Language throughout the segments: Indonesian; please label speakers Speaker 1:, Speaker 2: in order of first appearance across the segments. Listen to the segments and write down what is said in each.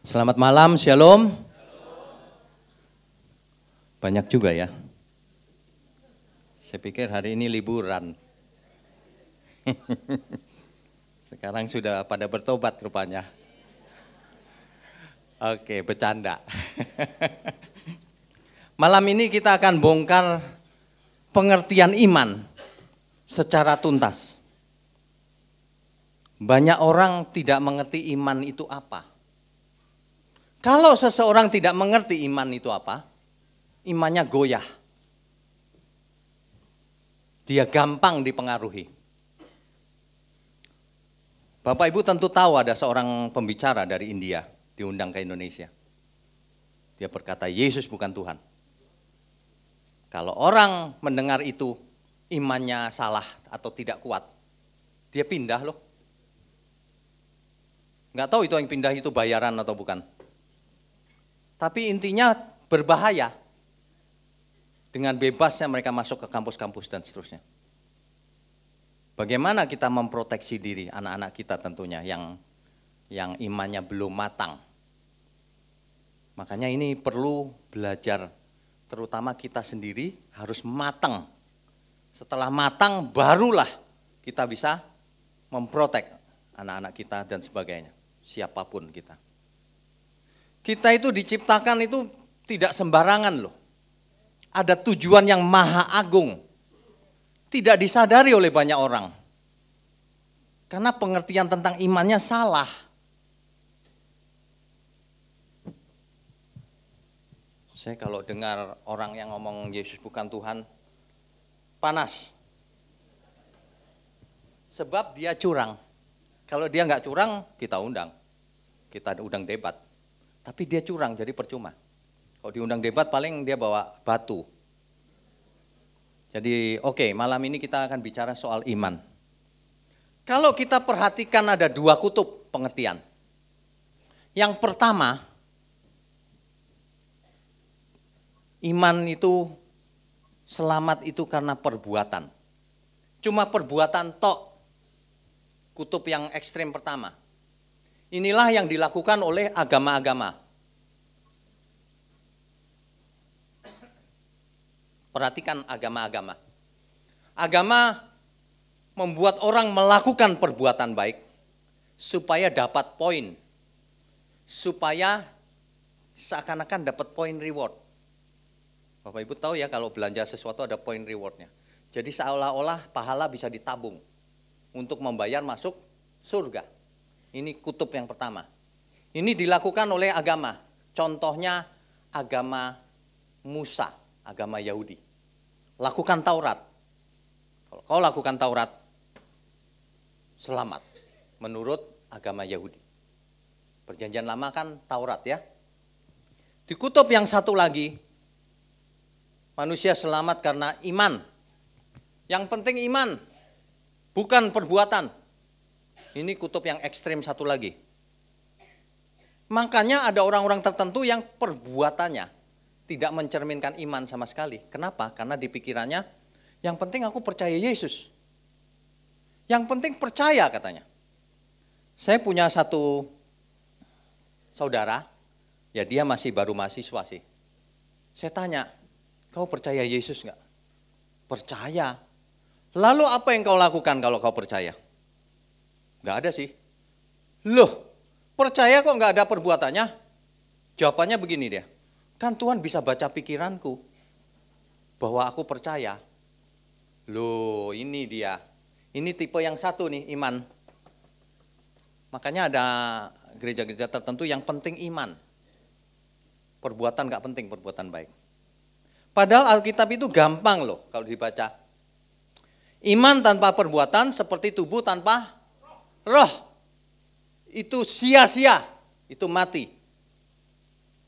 Speaker 1: Selamat malam, shalom. Banyak juga ya. Saya pikir hari ini liburan. Sekarang sudah pada bertobat rupanya. Oke, bercanda. Malam ini kita akan bongkar pengertian iman secara tuntas. Banyak orang tidak mengerti iman itu apa. Kalau seseorang tidak mengerti iman itu apa, imannya goyah. Dia gampang dipengaruhi. Bapak Ibu tentu tahu ada seorang pembicara dari India diundang ke Indonesia. Dia berkata, Yesus bukan Tuhan. Kalau orang mendengar itu, imannya salah atau tidak kuat, dia pindah loh. Nggak tahu itu yang pindah itu bayaran atau bukan. Tapi intinya berbahaya. Dengan bebasnya mereka masuk ke kampus-kampus dan seterusnya. Bagaimana kita memproteksi diri anak-anak kita tentunya yang imannya belum matang. Makanya ini perlu belajar, terutama kita sendiri harus matang. Setelah matang barulah kita bisa memprotek anak-anak kita dan sebagainya, siapapun kita. Kita itu diciptakan itu tidak sembarangan loh. Ada tujuan yang maha agung. Tidak disadari oleh banyak orang. Karena pengertian tentang imannya salah. Saya kalau dengar orang yang ngomong Yesus bukan Tuhan, panas. Sebab dia curang. Kalau dia nggak curang, kita undang. Kita undang debat. Tapi dia curang, jadi percuma. Kalau diundang debat paling dia bawa batu. Jadi oke, malam ini kita akan bicara soal iman. Kalau kita perhatikan ada dua kutub pengertian. Yang pertama, iman itu selamat itu karena perbuatan. Cuma perbuatan tok. Kutub yang ekstrem pertama. Inilah yang dilakukan oleh agama-agama. Perhatikan agama-agama. Agama membuat orang melakukan perbuatan baik supaya dapat poin. Supaya seakan-akan dapat poin reward. Bapak Ibu tahu ya kalau belanja sesuatu ada poin rewardnya. Jadi seolah-olah pahala bisa ditabung untuk membayar masuk surga. Ini kutub yang pertama. Ini dilakukan oleh agama. Contohnya agama Musa, agama Yahudi. Lakukan Taurat. Kalau kau lakukan Taurat, selamat. Menurut agama Yahudi. Perjanjian lama kan Taurat ya. Di kutub yang satu lagi, manusia selamat karena iman. Yang penting iman, bukan perbuatan. Ini kutub yang ekstrim satu lagi. Makanya ada orang-orang tertentu yang perbuatannya tidak mencerminkan iman sama sekali. Kenapa? Karena di pikirannya, yang penting aku percaya Yesus. Yang penting percaya katanya. Saya punya satu saudara, ya dia masih baru mahasiswa sih. Saya tanya, kau percaya Yesus enggak? Percaya. Lalu apa yang kau lakukan kalau kau percaya? Enggak ada sih. Loh, percaya kok enggak ada perbuatannya? Jawabannya begini dia. Kan Tuhan bisa baca pikiranku bahwa aku percaya. Loh, ini dia. Ini tipe yang satu nih, iman. Makanya ada gereja-gereja tertentu yang penting iman. Perbuatan enggak penting, perbuatan baik. Padahal Alkitab itu gampang loh kalau dibaca. Iman tanpa perbuatan seperti tubuh tanpa roh. Itu sia-sia, itu mati.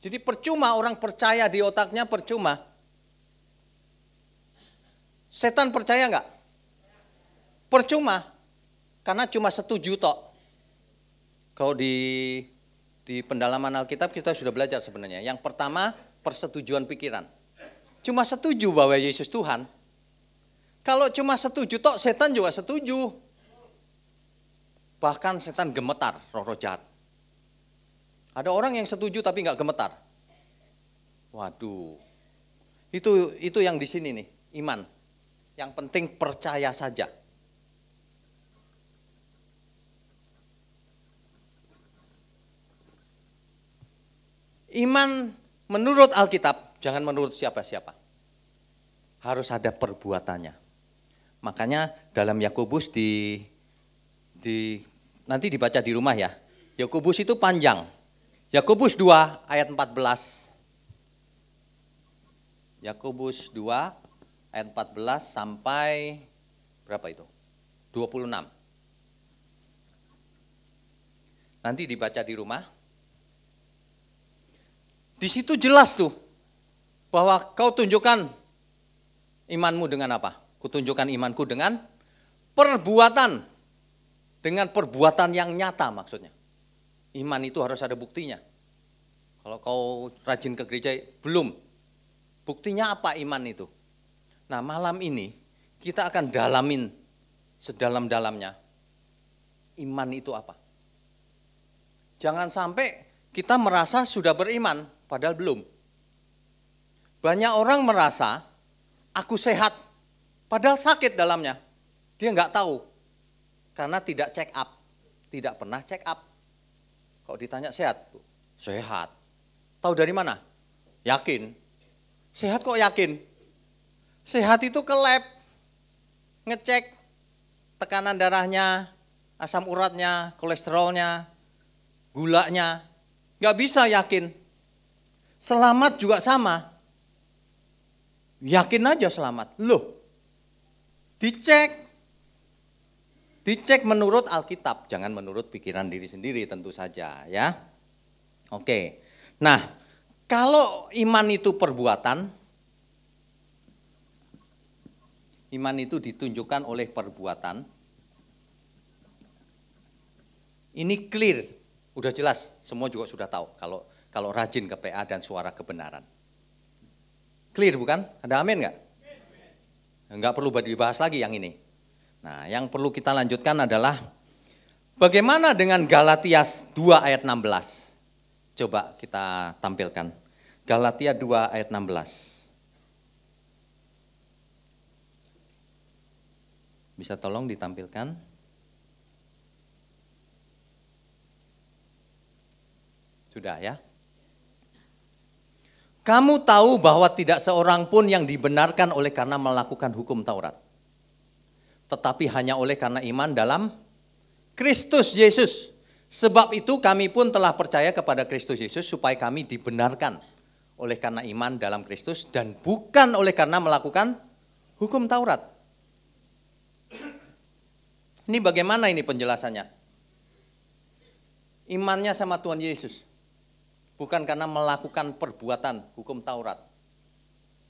Speaker 1: Jadi percuma orang percaya di otaknya, percuma. Setan percaya enggak? Percuma. Karena cuma setuju tok. Kalau di pendalaman Alkitab kita sudah belajar sebenarnya. Yang pertama, persetujuan pikiran. Cuma setuju bahwa Yesus Tuhan. Kalau cuma setuju tok, setan juga setuju. Bahkan setan gemetar, roh-roh jahat. Ada orang yang setuju tapi nggak gemetar. Waduh, itu yang di sini nih, iman. Yang penting percaya saja. Iman menurut Alkitab, jangan menurut siapa-siapa. Harus ada perbuatannya. Makanya dalam Yakobus nanti dibaca di rumah ya. Yakobus itu panjang. Yakobus 2 ayat 14. Yakobus 2 ayat 14 sampai berapa itu? 26. Nanti dibaca di rumah. Di situ jelas tuh bahwa kau tunjukkan imanmu dengan apa? Kutunjukkan imanku dengan perbuatan. Dengan perbuatan yang nyata maksudnya. Iman itu harus ada buktinya. Kalau kau rajin ke gereja, belum. Buktinya apa iman itu? Nah, malam ini kita akan dalamin sedalam-dalamnya. Iman itu apa? Jangan sampai kita merasa sudah beriman, padahal belum. Banyak orang merasa, aku sehat, padahal sakit dalamnya. Dia nggak tahu, karena tidak check up. Tidak pernah check up. Kalau ditanya sehat, sehat. Tahu dari mana? Yakin. Sehat kok yakin? Sehat itu ke lab, ngecek tekanan darahnya, asam uratnya, kolesterolnya, gulanya. Nggak bisa yakin. Selamat juga sama. Yakin aja selamat. Loh, dicek. Dicek menurut Alkitab, jangan menurut pikiran diri sendiri tentu saja ya. Oke, nah kalau iman itu perbuatan, iman itu ditunjukkan oleh perbuatan, ini clear, udah jelas, semua juga sudah tahu kalau rajin ke PA dan suara kebenaran. Clear bukan? Ada amin nggak? Nggak perlu dibahas lagi yang ini. Nah, yang perlu kita lanjutkan adalah bagaimana dengan Galatia 2 ayat 16. Coba kita tampilkan. Galatia 2 ayat 16. Bisa tolong ditampilkan? Sudah ya? Kamu tahu bahwa tidak seorang pun yang dibenarkan oleh karena melakukan hukum Taurat. Tetapi hanya oleh karena iman dalam Kristus Yesus. Sebab itu kami pun telah percaya kepada Kristus Yesus supaya kami dibenarkan oleh karena iman dalam Kristus dan bukan oleh karena melakukan hukum Taurat. Ini bagaimana ini penjelasannya? Imannya sama Tuhan Yesus. Bukan karena melakukan perbuatan hukum Taurat.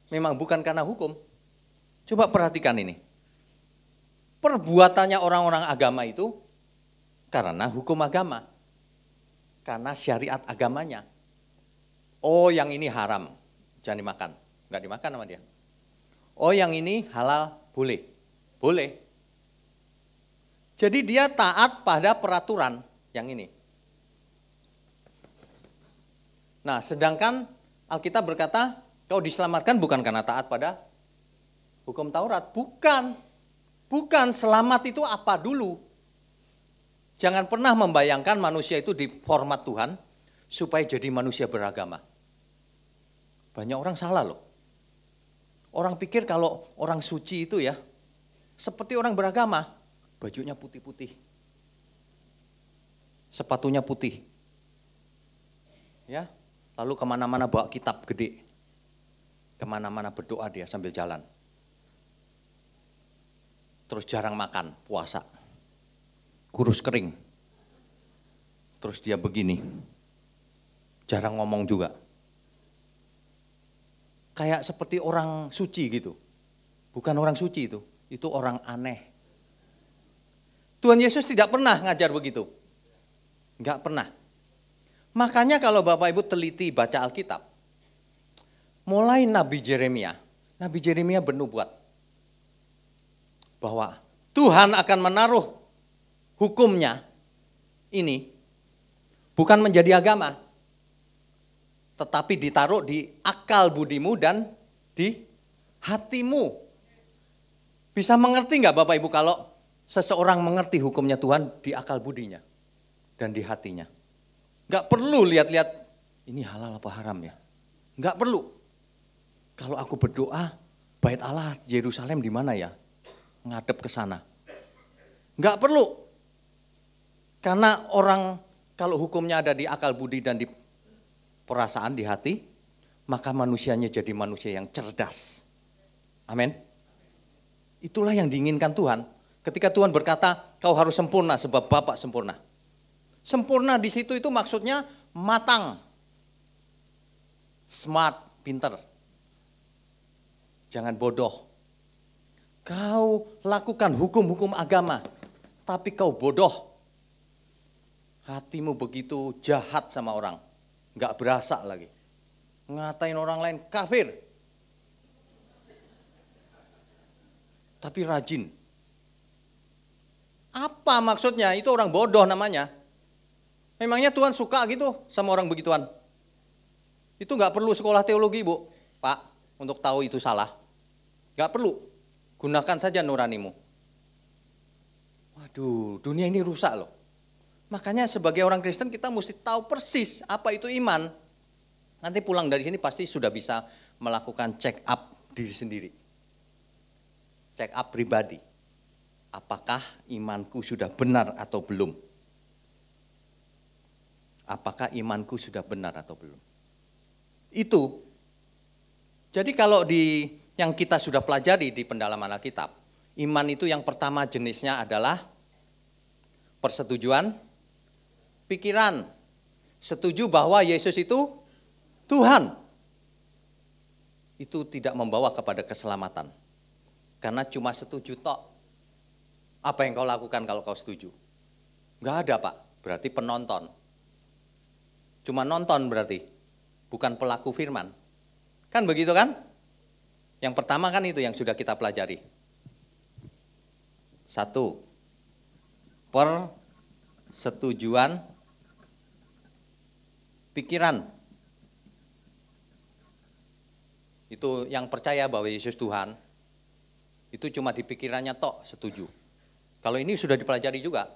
Speaker 1: Memang bukan karena hukum. Coba perhatikan ini. Perbuatannya orang-orang agama itu karena hukum agama. Karena syariat agamanya. Oh, yang ini haram, jangan dimakan. Enggak dimakan sama dia. Oh, yang ini halal, boleh. Boleh. Jadi dia taat pada peraturan yang ini. Nah, sedangkan Alkitab berkata, kau diselamatkan bukan karena taat pada hukum Taurat. Bukan. Bukan, selamat itu apa dulu? Jangan pernah membayangkan manusia itu di format Tuhan supaya jadi manusia beragama. Banyak orang salah loh. Orang pikir kalau orang suci itu ya, seperti orang beragama. Bajunya putih-putih. Sepatunya putih. Ya, lalu kemana-mana bawa kitab gede. Kemana-mana berdoa dia sambil jalan. Terus jarang makan, puasa, kurus kering. Terus dia begini, jarang ngomong juga. Kayak seperti orang suci gitu. Bukan orang suci itu orang aneh. Tuhan Yesus tidak pernah ngajar begitu. Enggak pernah. Makanya kalau Bapak Ibu teliti baca Alkitab, mulai Nabi Yeremia bernubuat. Bahwa Tuhan akan menaruh hukumnya ini bukan menjadi agama, tetapi ditaruh di akal budimu dan di hatimu. Bisa mengerti nggak Bapak Ibu kalau seseorang mengerti hukumnya Tuhan di akal budinya dan di hatinya? Nggak perlu lihat-lihat ini halal apa haram ya. Nggak perlu. Kalau aku berdoa, bait Allah Yerusalem di mana ya? Ngadep ke sana. Nggak perlu. Karena orang kalau hukumnya ada di akal budi dan di perasaan, di hati, maka manusianya jadi manusia yang cerdas. Amin. Itulah yang diinginkan Tuhan. Ketika Tuhan berkata, kau harus sempurna sebab Bapa sempurna. Sempurna di situ itu maksudnya matang, smart, pinter. Jangan bodoh. Kau lakukan hukum-hukum agama, tapi kau bodoh. Hatimu begitu jahat sama orang, nggak berasa lagi. Ngatain orang lain kafir, tapi rajin. Apa maksudnya? Itu orang bodoh namanya. Memangnya Tuhan suka gitu sama orang begituan? Itu nggak perlu sekolah teologi, Bu, Pak, untuk tahu itu salah. Nggak perlu. Gunakan saja nuranimu. Waduh, dunia ini rusak loh. Makanya sebagai orang Kristen kita mesti tahu persis apa itu iman. Nanti pulang dari sini pasti sudah bisa melakukan check up diri sendiri. Check up pribadi. Apakah imanku sudah benar atau belum? Apakah imanku sudah benar atau belum? Itu. Jadi kalau yang kita sudah pelajari di pendalaman Alkitab, iman itu yang pertama jenisnya adalah persetujuan pikiran. Setuju bahwa Yesus itu Tuhan. Itu tidak membawa kepada keselamatan. Karena cuma setuju tok. Apa yang kau lakukan kalau kau setuju? Enggak ada, Pak. Berarti penonton. Cuma nonton berarti. Bukan pelaku firman. Kan begitu kan? Yang pertama kan itu yang sudah kita pelajari. 1. Persetujuan pikiran. Itu yang percaya bahwa Yesus Tuhan, itu cuma di pikirannya tok setuju. Kalau ini sudah dipelajari juga.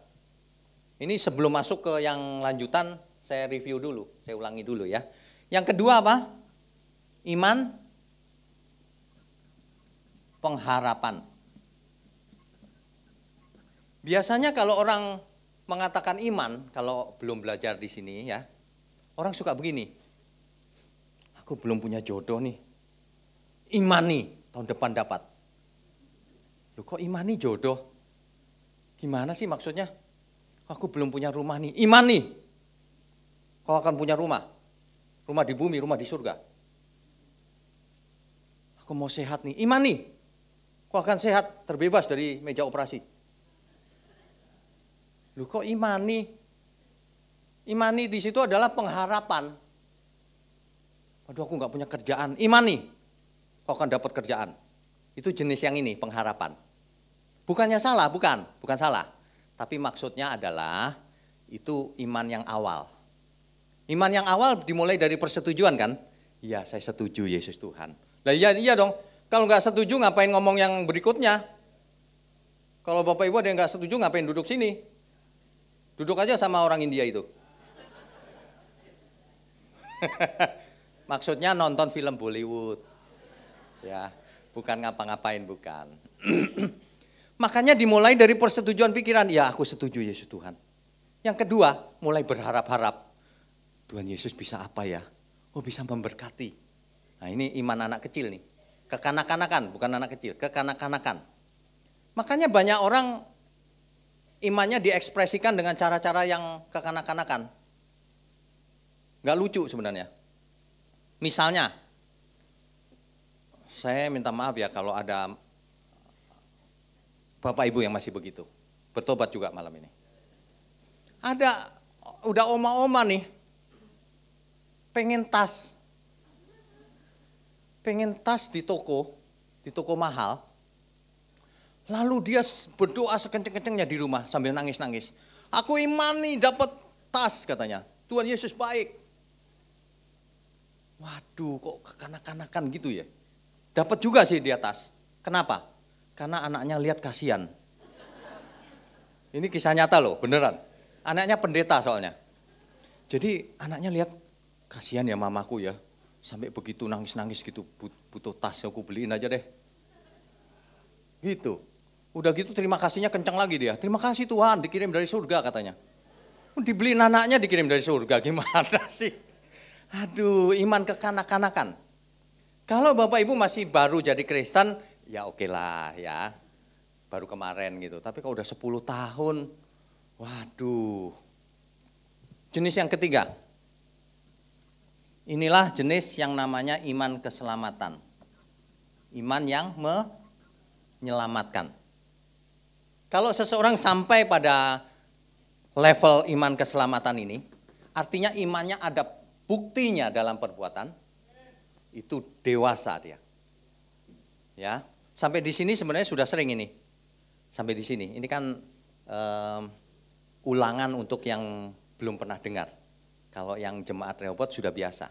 Speaker 1: Ini sebelum masuk ke yang lanjutan, saya review dulu, saya ulangi dulu ya. Yang kedua apa? Iman pengharapan. Biasanya kalau orang mengatakan iman, kalau belum belajar di sini ya, orang suka begini. Aku belum punya jodoh nih. Imani, tahun depan dapat. Loh kok imani jodoh? Gimana sih maksudnya? Aku belum punya rumah nih. Imani, kau akan punya rumah. Rumah di bumi, rumah di surga. Aku mau sehat nih. Imani, kau akan sehat, terbebas dari meja operasi. Loh kok imani? Imani di situ adalah pengharapan. Aduh aku nggak punya kerjaan. Imani, kau akan dapat kerjaan. Itu jenis yang ini, pengharapan. Bukannya salah, bukan salah. Tapi maksudnya adalah itu iman yang awal. Iman yang awal dimulai dari persetujuan kan? Iya, saya setuju Yesus Tuhan. Lah iya dong. Kalau nggak setuju ngapain ngomong yang berikutnya? Kalau Bapak Ibu ada yang nggak setuju ngapain duduk sini? Duduk aja sama orang India itu. Maksudnya nonton film Bollywood. Ya, bukan ngapa-ngapain, bukan. Makanya dimulai dari persetujuan pikiran. Ya, aku setuju Yesus Tuhan. Yang kedua, mulai berharap-harap. Tuhan Yesus bisa apa ya? Oh, bisa memberkati. Nah, ini iman anak kecil nih. Kekanak-kanakan, bukan anak kecil, kekanak-kanakan. Makanya banyak orang imannya diekspresikan dengan cara-cara yang kekanak-kanakan. Nggak lucu sebenarnya. Misalnya, saya minta maaf ya kalau ada Bapak Ibu yang masih begitu. Bertobat juga malam ini. Ada, udah oma-oma nih, pengen tas di toko mahal, lalu dia berdoa sekenceng-kencengnya di rumah sambil nangis-nangis. Aku imani dapat tas katanya, Tuhan Yesus baik. Waduh, kok kekanak-kanakan gitu ya. Dapat juga sih di atas. Kenapa? Karena anaknya lihat kasihan. Ini kisah nyata loh, beneran. Anaknya pendeta soalnya. Jadi anaknya lihat, kasihan ya mamaku ya. Sampai begitu nangis-nangis gitu, butuh tas, aku beliin aja deh. Gitu. Udah gitu terima kasihnya kencang lagi dia. Terima kasih Tuhan, dikirim dari surga katanya. Dibeliin anaknya dikirim dari surga, gimana sih? Aduh, iman kekanak-kanakan. Kalau Bapak Ibu masih baru jadi Kristen, ya oke lah ya. Baru kemarin gitu. Tapi kalau udah 10 tahun, waduh. Jenis yang ketiga. Inilah jenis yang namanya iman keselamatan. Iman yang menyelamatkan. Kalau seseorang sampai pada level iman keselamatan ini, artinya imannya ada buktinya dalam perbuatan, itu dewasa dia. Ya, sampai di sini sebenarnya sudah sering ini. Sampai di sini. Ini kan ulangan untuk yang belum pernah dengar. Kalau yang jemaat Rehoboth sudah biasa.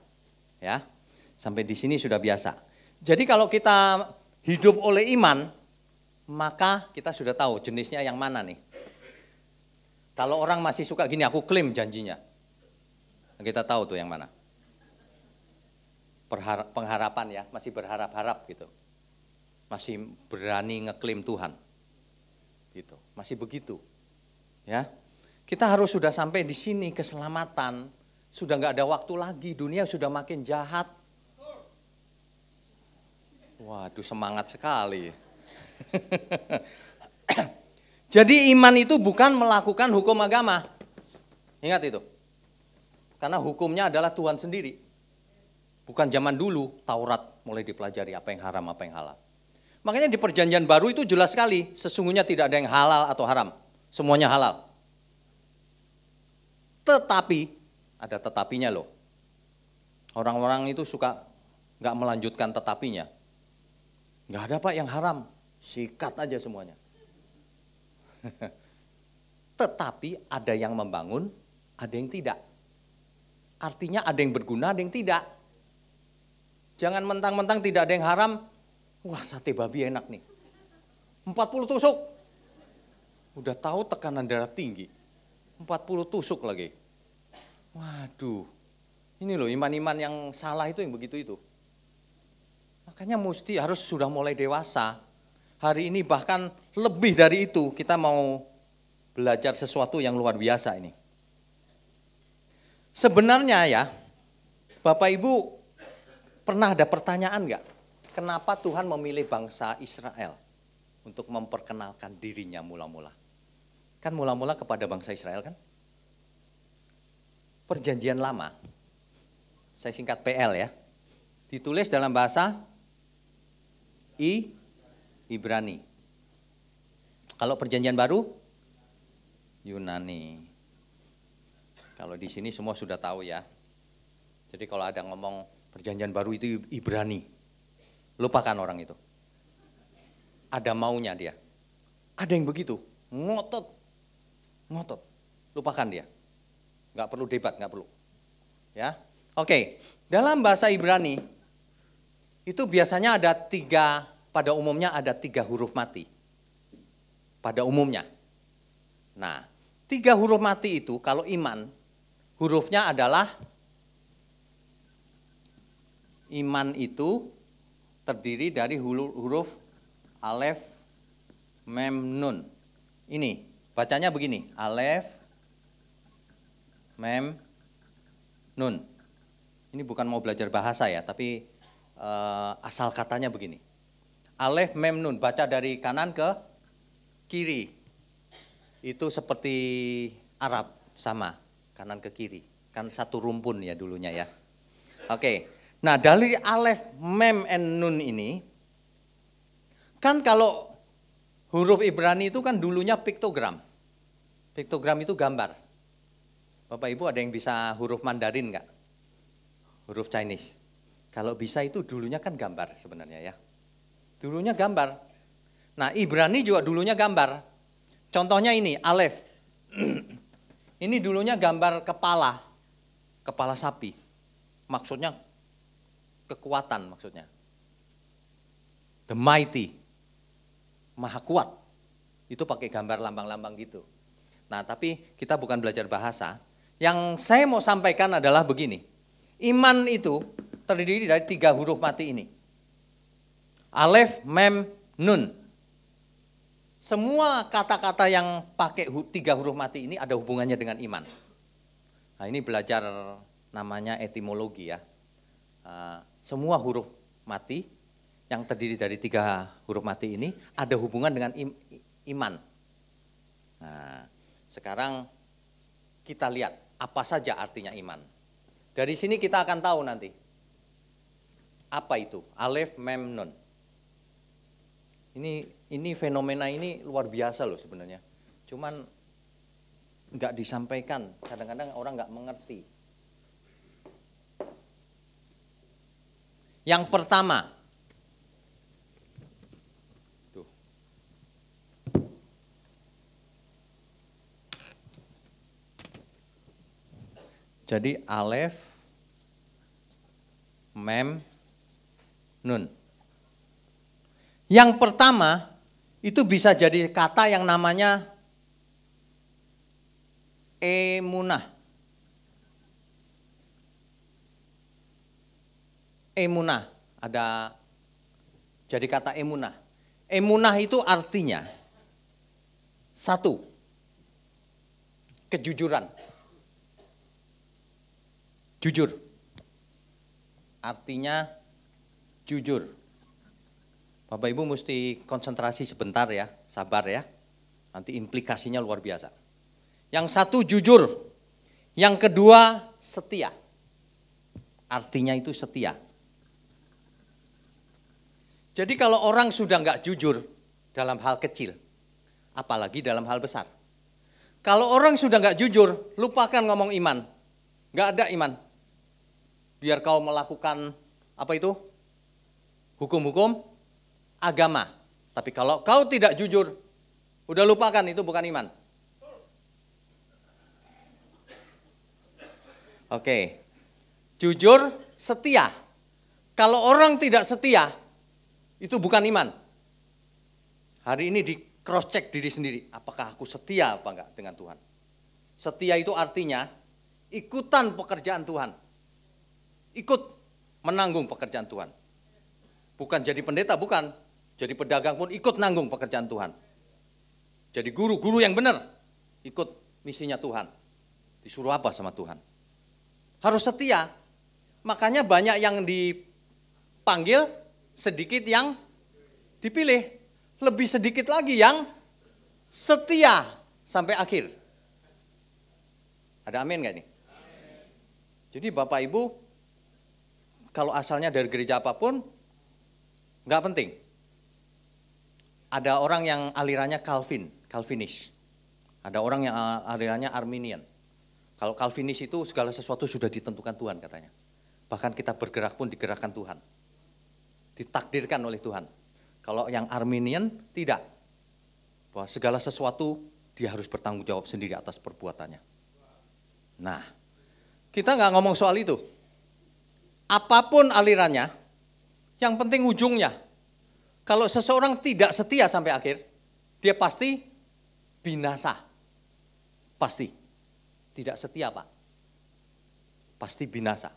Speaker 1: Ya. Sampai di sini sudah biasa. Jadi kalau kita hidup oleh iman, maka kita sudah tahu jenisnya yang mana nih. Kalau orang masih suka gini, aku klaim janjinya. Kita tahu tuh yang mana. Pengharapan ya, masih berharap-harap gitu. Masih berani ngeklaim Tuhan. Gitu, masih begitu. Ya. Kita harus sudah sampai di sini keselamatan, sudah nggak ada waktu lagi, dunia sudah makin jahat. Waduh, semangat sekali. Jadi iman itu bukan melakukan hukum agama. Ingat itu. Karena hukumnya adalah Tuhan sendiri. Bukan zaman dulu Taurat mulai dipelajari apa yang haram, apa yang halal. Makanya di perjanjian baru itu jelas sekali, sesungguhnya tidak ada yang halal atau haram. Semuanya halal. Tetapi, ada tetapinya loh. Orang-orang itu suka nggak melanjutkan tetapinya. Nggak ada Pak yang haram, sikat aja semuanya. Tetapi ada yang membangun, ada yang tidak. Artinya ada yang berguna, ada yang tidak. Jangan mentang-mentang tidak ada yang haram, wah sate babi enak nih. 40 tusuk. Udah tahu tekanan darah tinggi. 40 tusuk lagi. Waduh. Ini loh iman-iman yang salah itu yang begitu itu. Makanya mesti harus sudah mulai dewasa. Hari ini bahkan lebih dari itu kita mau belajar sesuatu yang luar biasa ini. Sebenarnya ya, Bapak Ibu pernah ada pertanyaan enggak? Kenapa Tuhan memilih bangsa Israel untuk memperkenalkan dirinya mula-mula? Kan mula-mula kepada bangsa Israel kan? Perjanjian lama, saya singkat PL ya, ditulis dalam bahasa Ibrani. Kalau perjanjian baru, Yunani. Kalau di sini semua sudah tahu ya. Jadi kalau ada ngomong perjanjian baru itu Ibrani, lupakan orang itu. Ada maunya dia. Ada yang begitu, ngotot, lupakan dia. Nggak perlu debat, nggak perlu. Ya, oke. Dalam bahasa Ibrani itu biasanya ada pada umumnya ada 3 huruf mati. Pada umumnya. Nah, 3 huruf mati itu kalau iman, hurufnya adalah iman itu terdiri dari huruf alef, mem, nun. Ini bacanya begini, alef, mem, nun. Ini bukan mau belajar bahasa ya, tapi asal katanya begini. Alef, mem, nun, baca dari kanan ke kiri. Itu seperti Arab, sama, kanan ke kiri. Kan satu rumpun ya dulunya ya. Oke, nah dari alef, mem, and nun ini, kan kalau huruf Ibrani itu kan dulunya piktogram. Piktogram itu gambar. Bapak Ibu ada yang bisa huruf Mandarin enggak? Huruf Chinese. Kalau bisa itu dulunya kan gambar sebenarnya ya. Dulunya gambar. Nah Ibrani juga dulunya gambar. Contohnya ini, alef. Ini dulunya gambar kepala sapi. Maksudnya kekuatan maksudnya. The mighty, maha kuat. Itu pakai gambar lambang-lambang gitu. Nah, tapi kita bukan belajar bahasa. Yang saya mau sampaikan adalah begini. Iman itu terdiri dari 3 huruf mati ini. Alef, Mem, Nun. Semua kata-kata yang pakai 3 huruf mati ini ada hubungannya dengan iman. Nah, ini belajar namanya etimologi ya. Semua huruf mati yang terdiri dari 3 huruf mati ini ada hubungan dengan iman. Nah, sekarang kita lihat apa saja artinya iman. Dari sini kita akan tahu nanti apa itu Alef, Mem, Nun. Ini fenomena ini luar biasa loh sebenarnya. Cuman nggak disampaikan, kadang-kadang orang nggak mengerti. Yang pertama, jadi Alef, Mem, Nun. Yang pertama itu bisa jadi kata yang namanya emunah. Emunah, ada jadi kata emunah. Emunah itu artinya 1, kejujuran. Jujur. Artinya jujur. Bapak Ibu mesti konsentrasi sebentar ya, sabar ya. Nanti implikasinya luar biasa. Yang 1 jujur, yang kedua setia. Artinya itu setia. Jadi kalau orang sudah nggak jujur dalam hal kecil, apalagi dalam hal besar. Kalau orang sudah nggak jujur, lupakan ngomong iman. Nggak ada iman. Biar kau melakukan apa itu? Hukum-hukum agama. Tapi kalau kau tidak jujur, udah lupakan, itu bukan iman. Oke. Jujur, setia. Kalau orang tidak setia, itu bukan iman. Hari ini di cross check diri sendiri, apakah aku setia apa enggak dengan Tuhan? Setia itu artinya ikutan pekerjaan Tuhan. Ikut menanggung pekerjaan Tuhan. Bukan jadi pendeta, bukan. Jadi pedagang pun ikut nanggung pekerjaan Tuhan. Jadi guru yang benar, ikut misinya Tuhan. Disuruh apa sama Tuhan? Harus setia. Makanya banyak yang dipanggil, sedikit yang dipilih. Lebih sedikit lagi yang setia sampai akhir. Ada amin nggak nih? Jadi Bapak Ibu, kalau asalnya dari gereja apapun, nggak penting. Ada orang yang alirannya Calvinis. Ada orang yang alirannya Arminian. Kalau Calvinis itu segala sesuatu sudah ditentukan Tuhan katanya. Bahkan kita bergerak pun digerakkan Tuhan. Ditakdirkan oleh Tuhan. Kalau yang Arminian tidak. Bahwa segala sesuatu dia harus bertanggung jawab sendiri atas perbuatannya. Nah, kita nggak ngomong soal itu. Apapun alirannya, yang penting ujungnya. Kalau seseorang tidak setia sampai akhir, dia pasti binasa. Pasti. Tidak setia, Pak. Pasti binasa.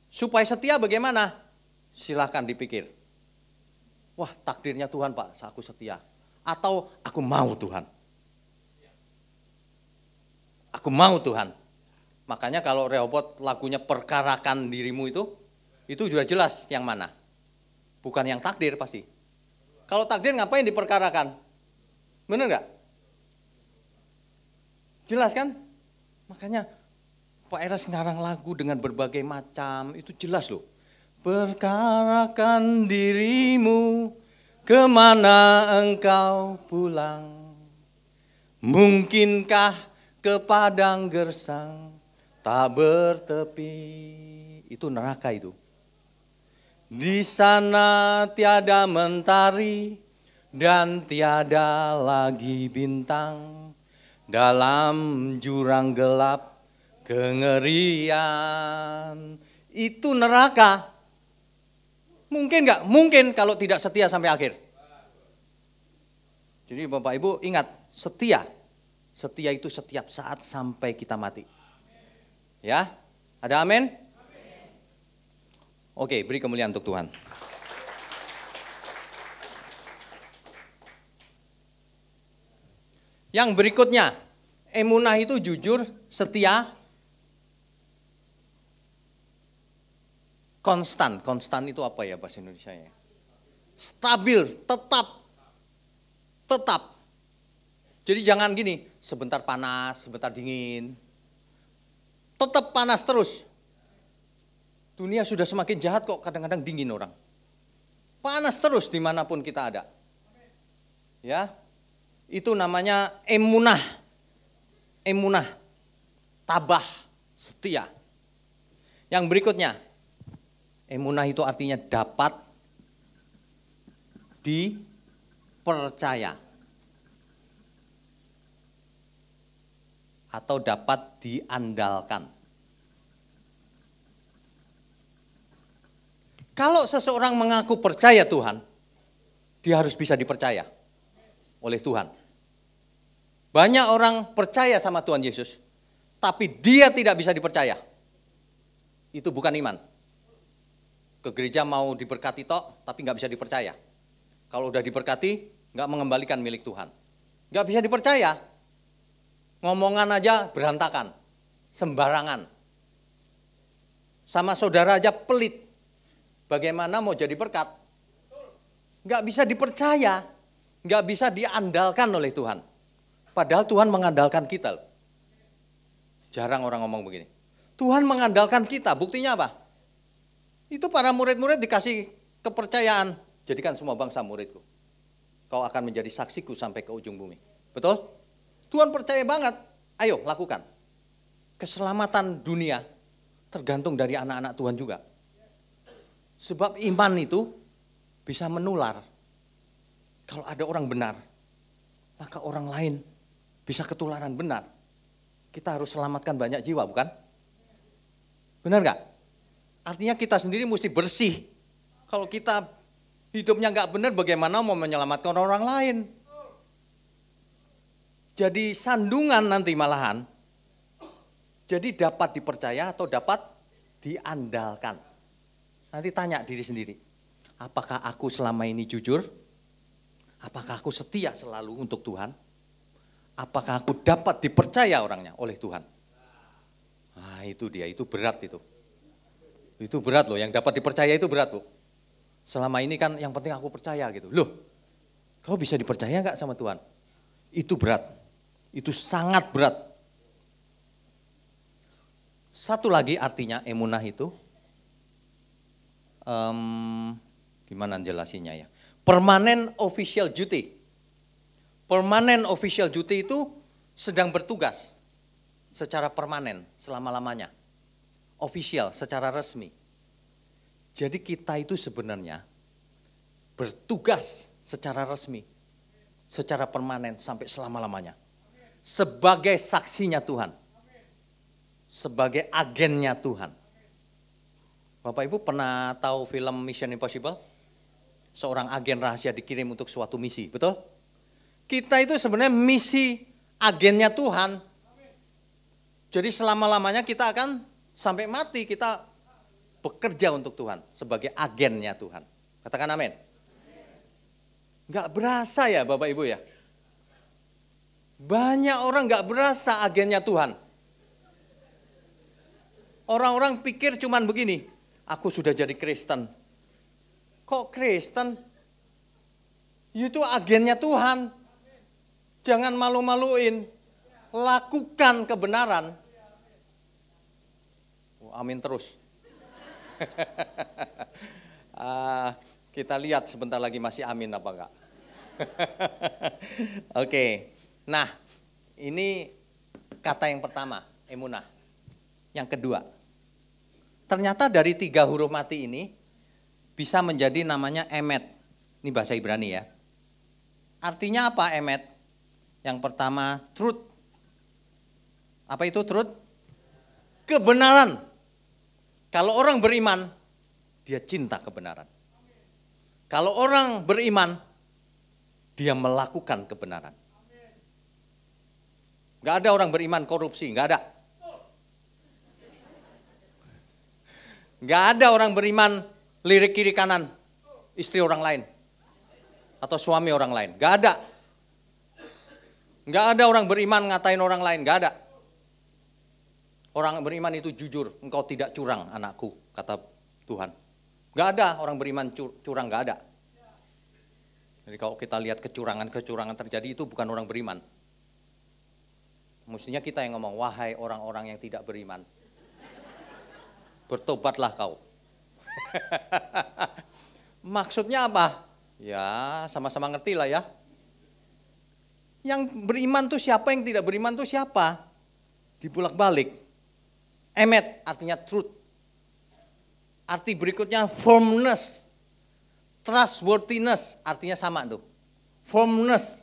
Speaker 1: Supaya setia bagaimana? Silahkan dipikir. Wah, takdirnya Tuhan, Pak, aku setia. Atau aku mau Tuhan. Aku mau Tuhan. Makanya kalau Rehobot lagunya perkarakan dirimu itu sudah jelas yang mana. Bukan yang takdir pasti. Kalau takdir ngapain diperkarakan? Benar nggak? Jelas kan? Makanya Pak Eras ngarang lagu dengan berbagai macam, itu jelas loh. Perkarakan dirimu, kemana engkau pulang? Mungkinkah ke padang gersang? Tak bertepi, itu neraka itu. Di sana tiada mentari dan tiada lagi bintang. Dalam jurang gelap kengerian, Itu neraka. Mungkin nggak? Mungkin kalau tidak setia sampai akhir. Jadi Bapak Ibu ingat, setia. Setia itu setiap saat sampai kita mati. Ya, ada amin? Oke, beri kemuliaan untuk Tuhan. Yang berikutnya, emunah itu jujur, setia, konstan. Konstan itu apa ya bahasa Indonesianya? Stabil, tetap. Jadi jangan gini, sebentar panas, sebentar dingin. Tetap panas terus. Dunia sudah semakin jahat kok, kadang-kadang dingin orang. Panas terus dimanapun kita ada. Ya, itu namanya emunah. Emunah, tabah, setia. Yang berikutnya, emunah itu artinya dapat dipercaya. Atau dapat diandalkan. Kalau seseorang mengaku percaya Tuhan, dia harus bisa dipercaya oleh Tuhan. Banyak orang percaya sama Tuhan Yesus, tapi dia tidak bisa dipercaya. Itu bukan iman. Ke gereja mau diberkati tok, tapi nggak bisa dipercaya. Kalau udah diberkati, nggak mengembalikan milik Tuhan. Nggak bisa dipercaya. Ngomongan aja berantakan, sembarangan. Sama saudara aja pelit. Bagaimana mau jadi berkat? Nggak bisa dipercaya, nggak bisa diandalkan oleh Tuhan. Padahal Tuhan mengandalkan kita. Jarang orang ngomong begini. Tuhan mengandalkan kita, buktinya apa? Itu para murid-murid dikasih kepercayaan. Jadikan semua bangsa muridku. Kau akan menjadi saksiku sampai ke ujung bumi. Betul? Tuhan percaya banget, ayo lakukan. Keselamatan dunia tergantung dari anak-anak Tuhan juga. Sebab iman itu bisa menular. Kalau ada orang benar, maka orang lain bisa ketularan benar. Kita harus selamatkan banyak jiwa, bukan? Benar nggak? Artinya kita sendiri mesti bersih. Kalau kita hidupnya nggak benar, bagaimana mau menyelamatkan orang lain? Jadi sandungan nanti malahan, jadi dapat dipercaya atau dapat diandalkan. Nanti tanya diri sendiri, apakah aku selama ini jujur? Apakah aku setia selalu untuk Tuhan? Apakah aku dapat dipercaya orangnya oleh Tuhan? Nah itu dia, itu berat itu. Itu berat loh, yang dapat dipercaya itu berat loh. Selama ini kan yang penting aku percaya gitu. Loh, kau bisa dipercaya nggak sama Tuhan? Itu berat. Itu sangat berat. Satu lagi artinya emunah itu, gimana jelasinnya ya? Permanent official duty. Permanent official duty itu sedang bertugas secara permanen selama-lamanya. Official, secara resmi. Jadi kita itu sebenarnya bertugas secara resmi, secara permanen sampai selama-lamanya. Sebagai saksinya Tuhan. Sebagai agennya Tuhan. Bapak Ibu pernah tahu film Mission Impossible? Seorang agen rahasia dikirim untuk suatu misi, betul? Kita itu sebenarnya misi agennya Tuhan. Jadi selama-lamanya kita akan sampai mati kita bekerja untuk Tuhan. Sebagai agennya Tuhan. Katakan amin. Nggak berasa ya Bapak Ibu ya? Banyak orang nggak berasa agennya Tuhan. Orang-orang pikir cuman begini, aku sudah jadi Kristen. Kok Kristen? Itu agennya Tuhan. Jangan malu-maluin. Lakukan kebenaran. Amin terus. Kita lihat sebentar lagi masih amin apa enggak. Oke. Nah, ini kata yang pertama, emunah. Yang kedua, ternyata dari 3 huruf mati ini bisa menjadi namanya emet. Ini bahasa Ibrani ya. Artinya apa emet? Yang pertama, truth. Apa itu truth? Kebenaran. Kalau orang beriman, dia cinta kebenaran. Kalau orang beriman, dia melakukan kebenaran. Gak ada orang beriman korupsi, gak ada. Gak ada orang beriman lirik kiri kanan istri orang lain. Atau suami orang lain, gak ada. Gak ada orang beriman ngatain orang lain, gak ada. Orang beriman itu jujur, engkau tidak curang anakku, kata Tuhan. Gak ada orang beriman curang, gak ada. Jadi kalau kita lihat kecurangan-kecurangan terjadi itu bukan orang beriman. Mestinya kita yang ngomong, wahai orang-orang yang tidak beriman, bertobatlah kau. Maksudnya apa? Ya sama-sama ngerti lah ya. Yang beriman tuh siapa, yang tidak beriman tuh siapa? Dibulak-balik. Emet artinya truth. Arti berikutnya firmness. Trustworthiness artinya sama tuh. Firmness,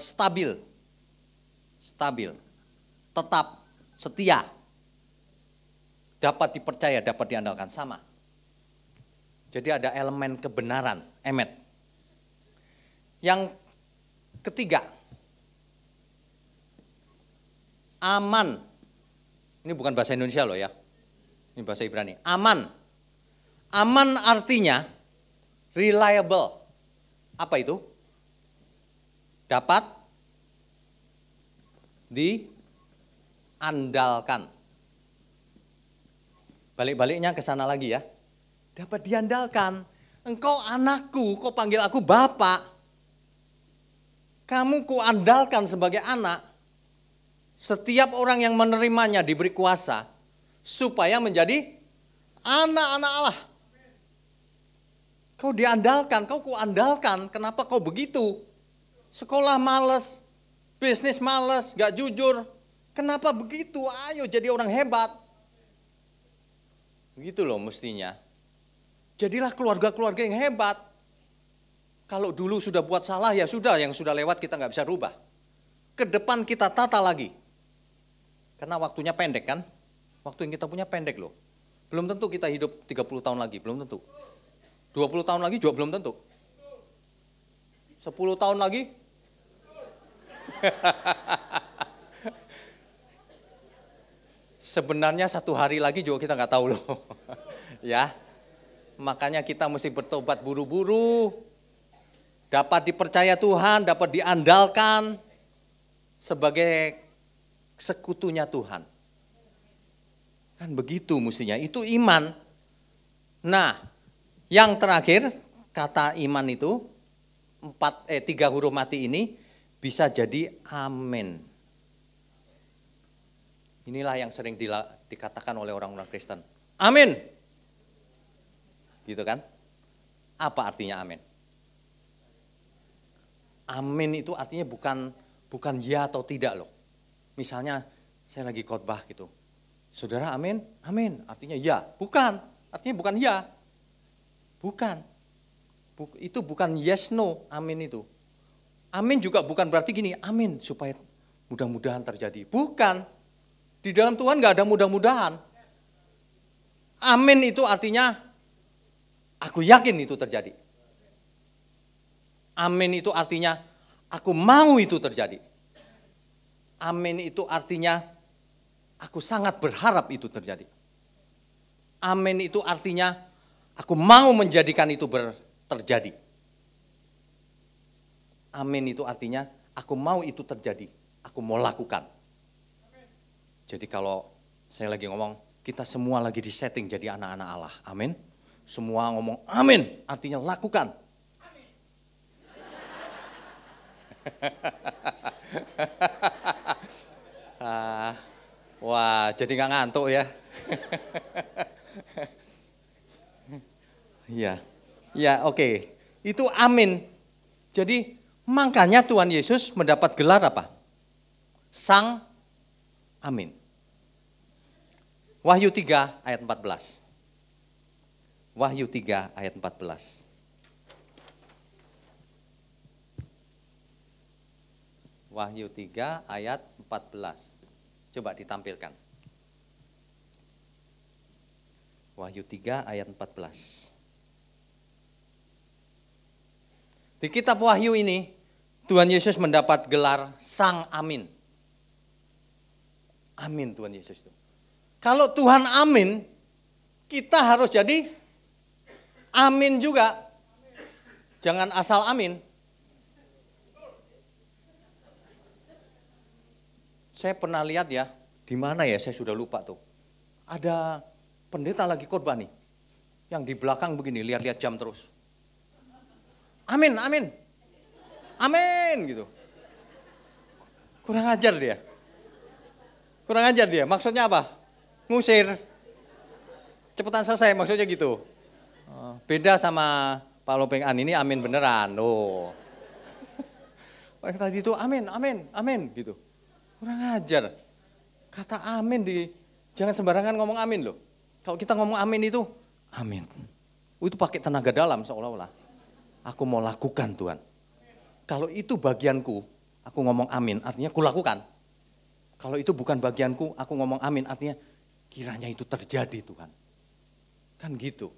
Speaker 1: stabil. Stabil. Tetap, setia. Dapat dipercaya, dapat diandalkan, sama. Jadi ada elemen kebenaran, emet. Yang ketiga, aman. Ini bukan bahasa Indonesia loh ya. Ini bahasa Ibrani. Aman. Aman artinya reliable. Apa itu? Dapat diandalkan. Balik-baliknya ke sana lagi ya. Dapat diandalkan. Engkau anakku, kau panggil aku bapak. Kamu kuandalkan sebagai anak. Setiap orang yang menerimanya diberi kuasa supaya menjadi anak-anak Allah. Kau diandalkan, kau kuandalkan. Kenapa kau begitu? Sekolah males, bisnis males, gak jujur. Kenapa begitu? Ayo jadi orang hebat. Begitu loh mestinya. Jadilah keluarga-keluarga yang hebat. Kalau dulu sudah buat salah ya sudah, yang sudah lewat kita gak bisa rubah. Ke depan kita tata lagi. Karena waktunya pendek kan? Waktu yang kita punya pendek loh. Belum tentu kita hidup 30 tahun lagi, belum tentu. 20 tahun lagi juga belum tentu. 10 tahun lagi? Sebenarnya 1 hari lagi juga kita nggak tahu loh. Ya. Makanya kita mesti bertobat buru-buru. Dapat dipercaya Tuhan, dapat diandalkan sebagai sekutunya Tuhan. Kan begitu mestinya, itu iman. Nah, yang terakhir kata iman itu 3 huruf mati ini bisa jadi amin. Inilah yang sering dikatakan oleh orang-orang Kristen. Amin. Gitu kan? Apa artinya amin? Amin itu artinya bukan ya atau tidak loh. Misalnya saya lagi khotbah gitu. Saudara amin? Amin. Artinya ya. Bukan. Artinya bukan ya. Bukan. Itu bukan yes no amin itu. Amin juga bukan berarti gini, amin supaya mudah-mudahan terjadi. Bukan. Di dalam Tuhan gak ada mudah-mudahan. Amin itu artinya aku yakin itu terjadi. Amin itu artinya aku mau itu terjadi. Amin itu artinya aku sangat berharap itu terjadi. Amin itu artinya aku mau menjadikan itu terjadi. Amin itu artinya aku mau itu terjadi. Aku mau lakukan. Jadi kalau saya lagi ngomong, kita semua lagi disetting jadi anak-anak Allah. Amin. Semua ngomong amin, artinya lakukan. Wah, jadi nggak ngantuk ya. Iya, ya oke. Itu amin. Jadi makanya Tuhan Yesus mendapat gelar apa? Sang Amin. Wahyu 3 ayat 14. Wahyu 3 ayat 14. Wahyu 3 ayat 14. Coba ditampilkan. Wahyu 3 ayat 14. Di kitab Wahyu ini, Tuhan Yesus mendapat gelar Sang Amin. Amin Tuhan Yesus itu. Kalau Tuhan amin, kita harus jadi amin juga. Jangan asal amin. Saya pernah lihat ya, di mana ya, saya sudah lupa tuh. Ada pendeta lagi khotbah nih, yang di belakang begini, lihat-lihat jam terus. Amin, amin, amin gitu. Kurang ajar dia. Kurang ajar dia, maksudnya apa? Ngusir. Cepetan selesai, maksudnya gitu. Beda sama Pak Lopeng An, ini amin beneran. Oh. Yang tadi itu amin, amin, amin gitu. Kurang ajar. Kata amin jangan sembarangan ngomong amin loh. Kalau kita ngomong amin itu, amin. Itu pakai tenaga dalam seolah-olah. Aku mau lakukan Tuhan. Kalau itu bagianku, aku ngomong amin, artinya aku lakukan. Kalau itu bukan bagianku, aku ngomong amin, artinya kiranya itu terjadi Tuhan. Kan gitu.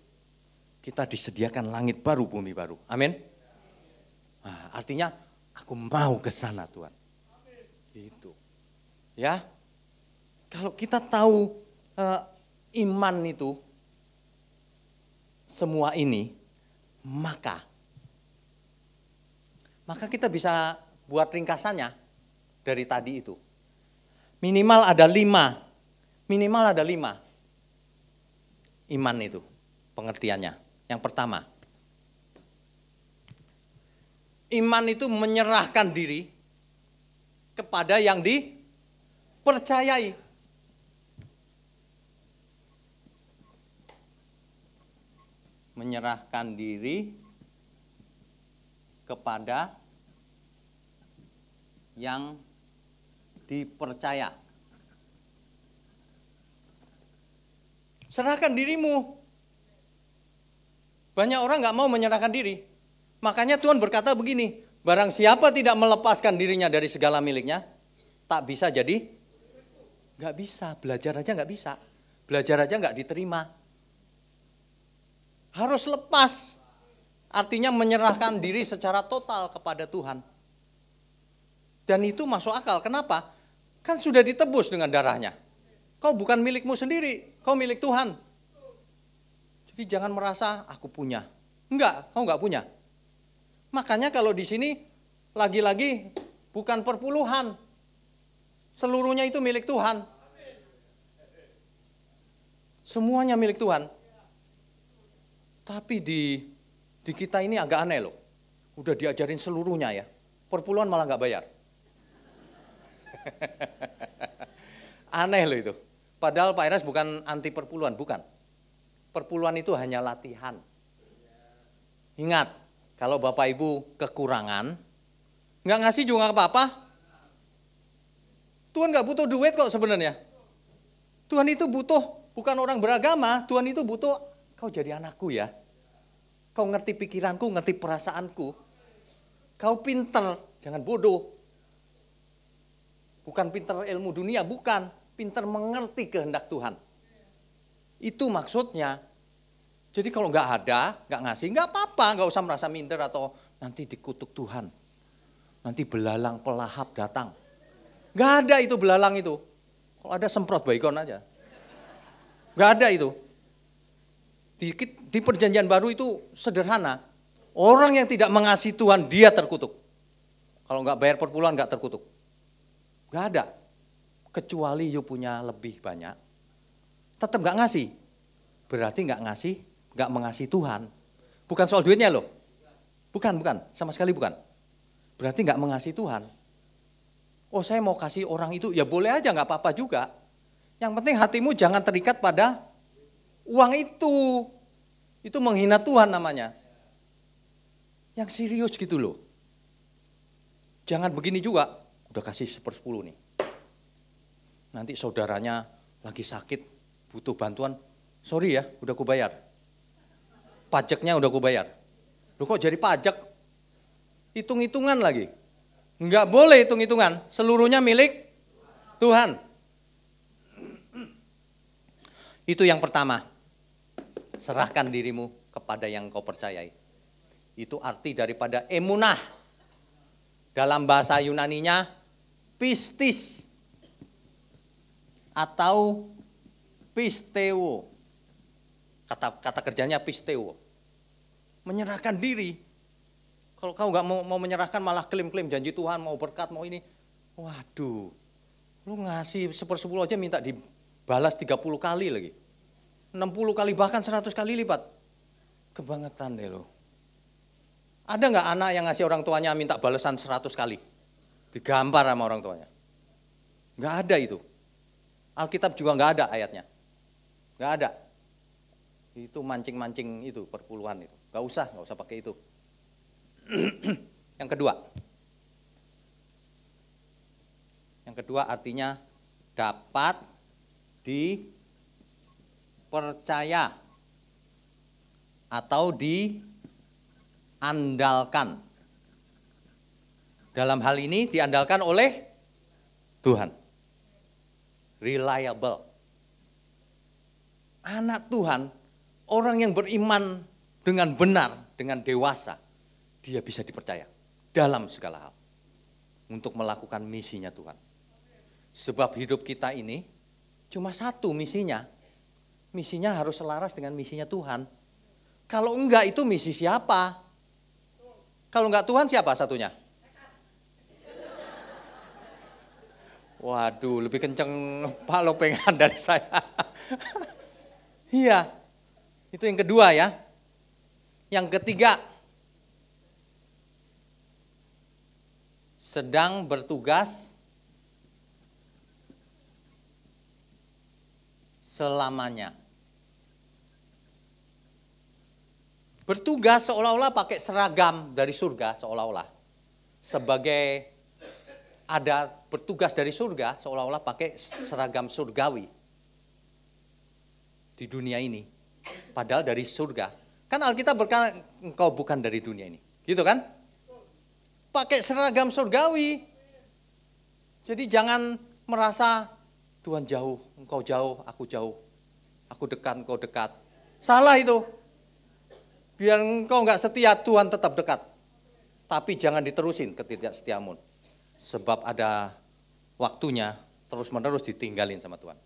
Speaker 1: Kita disediakan langit baru, bumi baru. Amin. Nah, artinya aku mau ke sana Tuhan. Gitu. Ya. Kalau kita tahu iman itu semua ini, maka kita bisa buat ringkasannya dari tadi itu. Minimal ada 5. Minimal ada 5. Iman itu pengertiannya. Yang pertama, iman itu menyerahkan diri kepada yang dipercayai. Menyerahkan diri kepada yang dipercaya. Serahkan dirimu. Banyak orang nggak mau menyerahkan diri. Makanya Tuhan berkata begini, barang siapa tidak melepaskan dirinya dari segala miliknya, tak bisa jadi, nggak bisa, belajar aja nggak bisa. Belajar aja nggak diterima. Harus lepas. Artinya menyerahkan diri secara total kepada Tuhan. Dan itu masuk akal. Kenapa? Kan sudah ditebus dengan darahnya. Kau bukan milikmu sendiri, kau milik Tuhan. Jadi jangan merasa aku punya. Enggak, kau enggak punya. Makanya kalau di sini lagi-lagi bukan perpuluhan. Seluruhnya itu milik Tuhan. Semuanya milik Tuhan. Tapi di kita ini agak aneh loh. Udah diajarin seluruhnya ya. Perpuluhan malah enggak bayar. Aneh loh itu. Padahal Pak Eras bukan anti perpuluhan, bukan. Perpuluhan itu hanya latihan. Ingat, kalau Bapak Ibu kekurangan, nggak ngasih juga nggak apa-apa. Tuhan nggak butuh duit kok sebenarnya. Tuhan itu butuh, bukan orang beragama, Tuhan itu butuh, kau jadi anakku ya. Kau ngerti pikiranku, ngerti perasaanku. Kau pinter, jangan bodoh. Bukan pinter ilmu dunia, bukan. Pinter mengerti kehendak Tuhan. Itu maksudnya. Jadi kalau nggak ada, nggak ngasih, nggak apa-apa, nggak usah merasa minder atau nanti dikutuk Tuhan. Nanti belalang pelahap datang. Nggak ada itu belalang itu. Kalau ada semprot baygon aja. Nggak ada itu. Di perjanjian baru itu sederhana. Orang yang tidak mengasihi Tuhan, dia terkutuk. Kalau nggak bayar perpuluhan, nggak terkutuk. Nggak ada. Kecuali you punya lebih banyak. Tetap nggak ngasih. Berarti nggak ngasih, nggak mengasihi Tuhan. Bukan soal duitnya loh. Bukan. Sama sekali bukan. Berarti nggak mengasihi Tuhan. Oh saya mau kasih orang itu, ya boleh aja nggak apa-apa juga. Yang penting hatimu jangan terikat pada uang itu. Itu menghina Tuhan namanya. Yang serius gitu loh. Jangan begini juga, udah kasih 1/10 nih. Nanti saudaranya lagi sakit, butuh bantuan, sorry ya, udah ku bayar. Pajaknya udah ku bayar. Loh kok jadi pajak? Hitung-hitungan lagi. Enggak boleh hitung-hitungan, seluruhnya milik Tuhan. Itu yang pertama. Serahkan dirimu kepada yang kau percayai. Itu arti daripada emunah. Dalam bahasa Yunaninya pistis atau pisteo. Kata kerjanya pisteo. Menyerahkan diri. Kalau kau nggak mau menyerahkan malah klaim-klaim janji Tuhan, mau berkat, mau ini. Waduh, lu ngasih 1/10 aja minta dibalas 30 kali lagi. 60 kali bahkan 100 kali lipat. Kebangetan deh lo. Ada nggak anak yang ngasih orang tuanya minta balasan 100 kali? Digampar sama orang tuanya. Nggak ada itu. Alkitab juga nggak ada ayatnya. Nggak ada. Itu mancing-mancing itu, perpuluhan itu. Nggak usah pakai itu. Yang kedua artinya dapat dipercaya atau diandalkan. Dalam hal ini diandalkan oleh Tuhan. Reliable. Anak Tuhan, orang yang beriman dengan benar, dengan dewasa, dia bisa dipercaya dalam segala hal untuk melakukan misinya Tuhan. Sebab hidup kita ini cuma satu misinya. Misinya harus selaras dengan misinya Tuhan. Kalau enggak itu misi siapa? Kalau enggak Tuhan siapa satunya? Waduh, lebih kenceng Pak Lopengan dari saya. Iya, itu yang kedua ya. Yang ketiga, sedang bertugas selamanya. Bertugas seolah-olah pakai seragam dari surga, seolah-olah. Sebagai ada bertugas dari surga, seolah-olah pakai seragam surgawi di dunia ini. Padahal dari surga. Kan Alkitab berkata, engkau bukan dari dunia ini. Gitu kan? Pakai seragam surgawi. Jadi jangan merasa Tuhan jauh, engkau jauh, aku jauh. Aku dekat, engkau dekat. Salah itu. Biar engkau enggak setia, Tuhan tetap dekat. Tapi jangan diterusin ketidaksetiamu. Sebab ada waktunya terus-menerus ditinggalin sama Tuhan.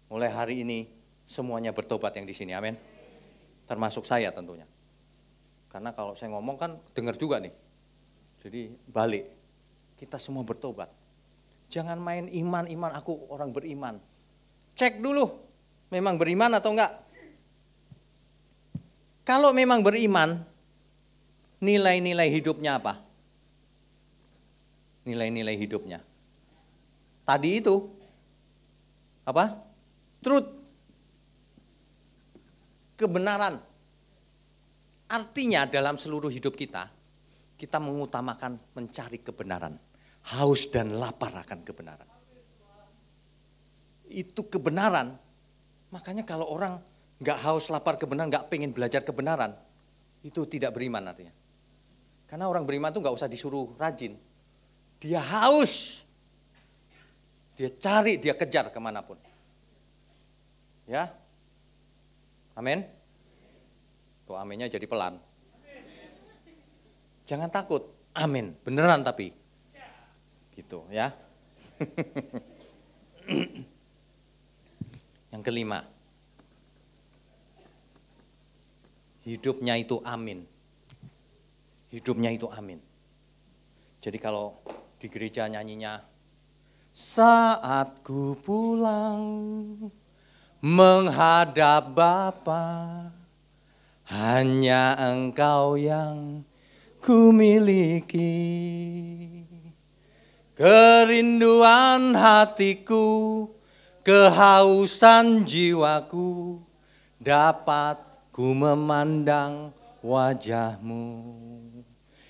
Speaker 1: Mulai hari ini semuanya bertobat yang di sini, amin. Termasuk saya tentunya. Karena kalau saya ngomong kan dengar juga nih. Jadi balik, kita semua bertobat. Jangan main iman, aku orang beriman. Cek dulu, memang beriman atau enggak. Kalau memang beriman, nilai-nilai hidupnya apa? Nilai-nilai hidupnya. Tadi itu, apa? Truth. Kebenaran. Artinya dalam seluruh hidup kita mengutamakan mencari kebenaran. Haus dan lapar akan kebenaran. Itu kebenaran. Makanya kalau orang nggak haus lapar kebenaran, nggak pengen belajar kebenaran, itu tidak beriman artinya. Karena orang beriman itu nggak usah disuruh rajin. Dia haus. Dia cari, dia kejar kemanapun. Ya. Amin. Tuh aminnya jadi pelan. Jangan takut. Amin. Beneran tapi. Gitu ya. Yang kelima. Hidupnya itu amin. Hidupnya itu amin. Jadi kalau di gereja nyanyinya, saat ku pulang menghadap Bapa, hanya Engkau yang ku miliki. Kerinduan hatiku, kehausan jiwaku, dapat ku memandang wajah-Mu.